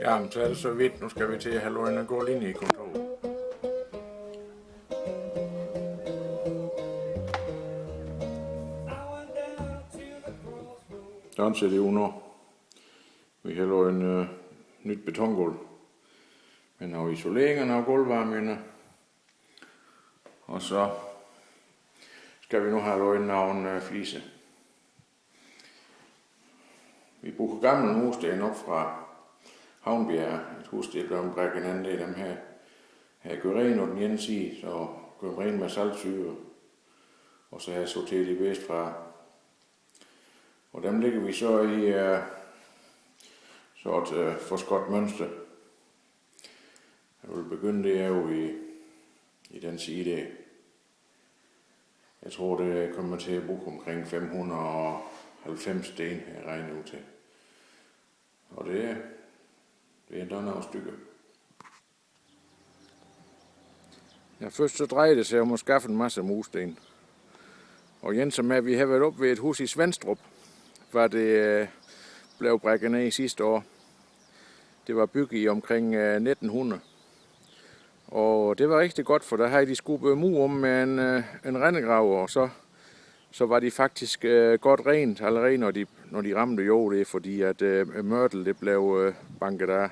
Jamen, så er det så vidt. Nu skal vi til at have løgn og gå ind i kontoret. Sådan ser det ud nu. Vi har lavet en nyt betongulv med noget isolering og noget gulvvarme. Og så skal vi nu have lavet nogle fliser. Vi bruger gamle mursten op fra Havnbjerg. Et hus, det er blevet brækket anden del. Dem her gør ren på den ene side, så gør ren med saltsyre. Og så har jeg sorteret de bedst fra. Og dem lægger vi så i så et forskåt mønster. Jeg vil begynde det jo i den side der. Jeg tror, det kommer til at bruge omkring 590 sten, jeg regner ud til. Og det er der nogle stykker. Ja, først så drejer det sig om at skaffe en masse mursten. Og Jens og med, vi har været oppe ved et hus i Svenstrup, hvor det blev brækket ned sidste år. Det var bygget i omkring 1900. Og det var rigtig godt, for der havde de skubbet mur om med en rendegraver, og så var de faktisk godt rent allerede, når de ramte jord, det, fordi at mørtel det blev banket af.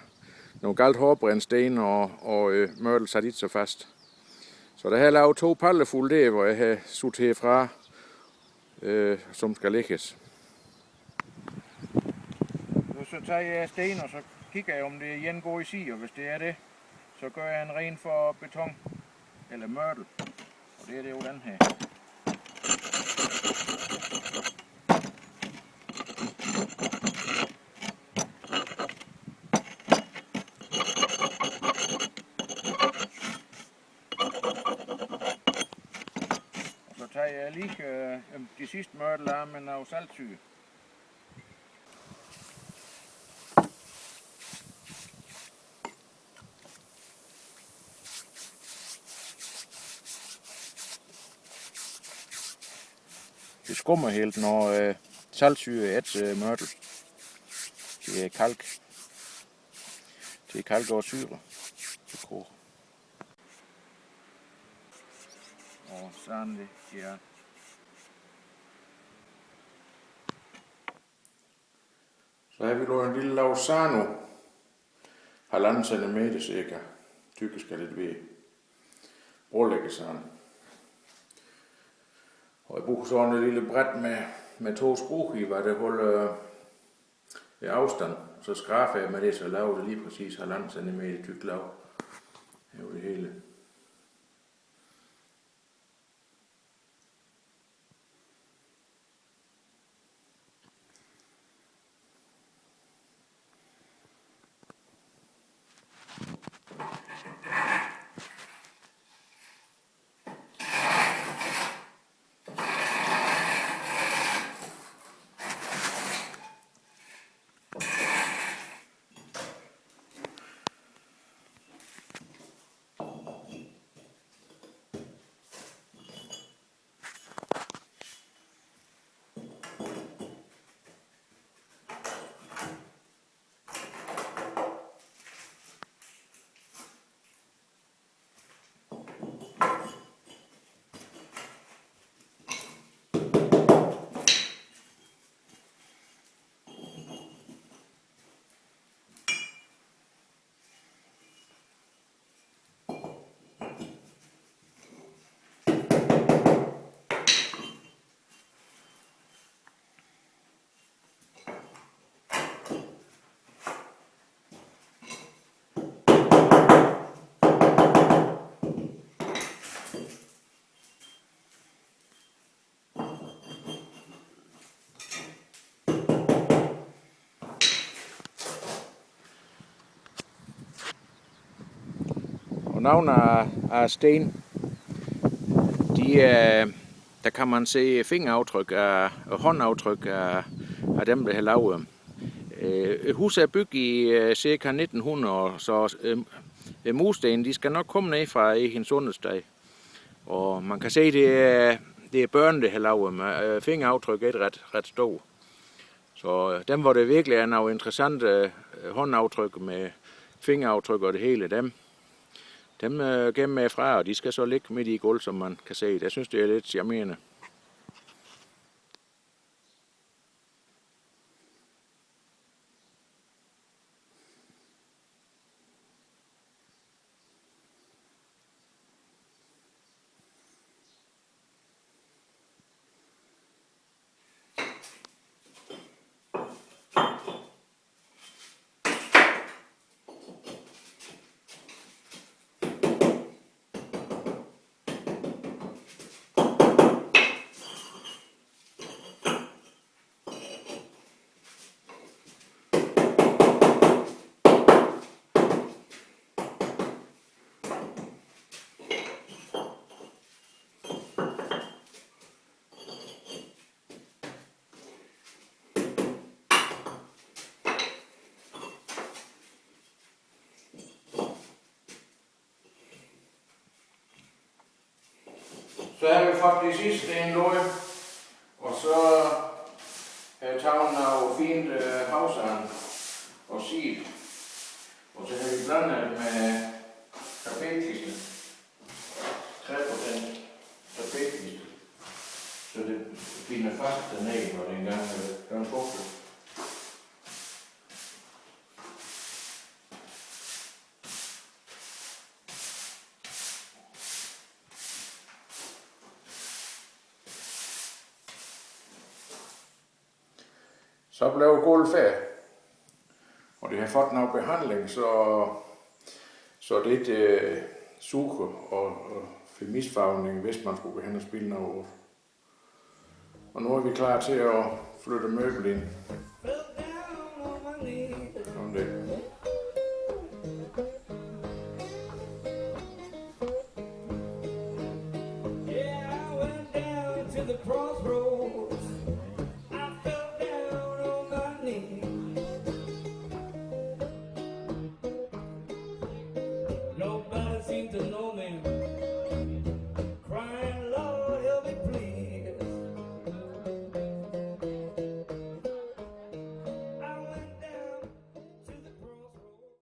Nogle galt hårdbrændsten, og mørtel satte ikke så fast. Så der har jeg lavet 2 paller fulde der, hvor jeg har sorteret fra, som skal lægges. Så tager jeg sten, og så kigger jeg, om det igen går i side, og hvis det er det, så gør jeg en ren for beton, eller mørtel, og det er det jo den her. Og så tager jeg lige de sidste mørtel af med noget saltsyre. Det skummer helt, når saltsyre er et mørtel. Det er kalk. Det er kalk og syre. Det koger. Og sådan det, ja. Så har vi lavet en lille Lausano. 1,5 cm cirka. Tykke skal lidt ved. Brolæggesand. Og jeg bruger sådan et lille bræt med 2 skrueskiver, der holder afstand. Så skraber jeg med det, så laver det lige præcis 1,5 cm tyk lav. Over det hele. Nogle af sten, der kan man se fingeraftryk og håndaftryk af dem, der har lavet. Huset er bygget i ca. 1900, så mursten de skal nok komme ned fra Egens Sundhedsdag. Og man kan se, det er børn, der har lavet. Fingeraftryk er ret stort. Så dem, hvor det virkelig er noget interessant håndaftryk med fingeraftryk og det hele, dem gemmer jeg fra, og de skal så ligge midt i gulv, som man kan se. Jeg synes, det er lidt charmerende. Så har vi fået de sidste en løg, og så har jeg taget noget fint havsand og sil, og så har vi blandet med tapetklister, 3% tapetklister, så det binder fast dernede, når det engang er fugtet. Så blev gulvet færdigt, og det har fået noget behandling, så det ikke suger og misfarvning, hvis man skulle gå hen og spille noget. Og nu er vi klar til at flytte møbel ind. Om det. Yeah, I went down to the crossroads.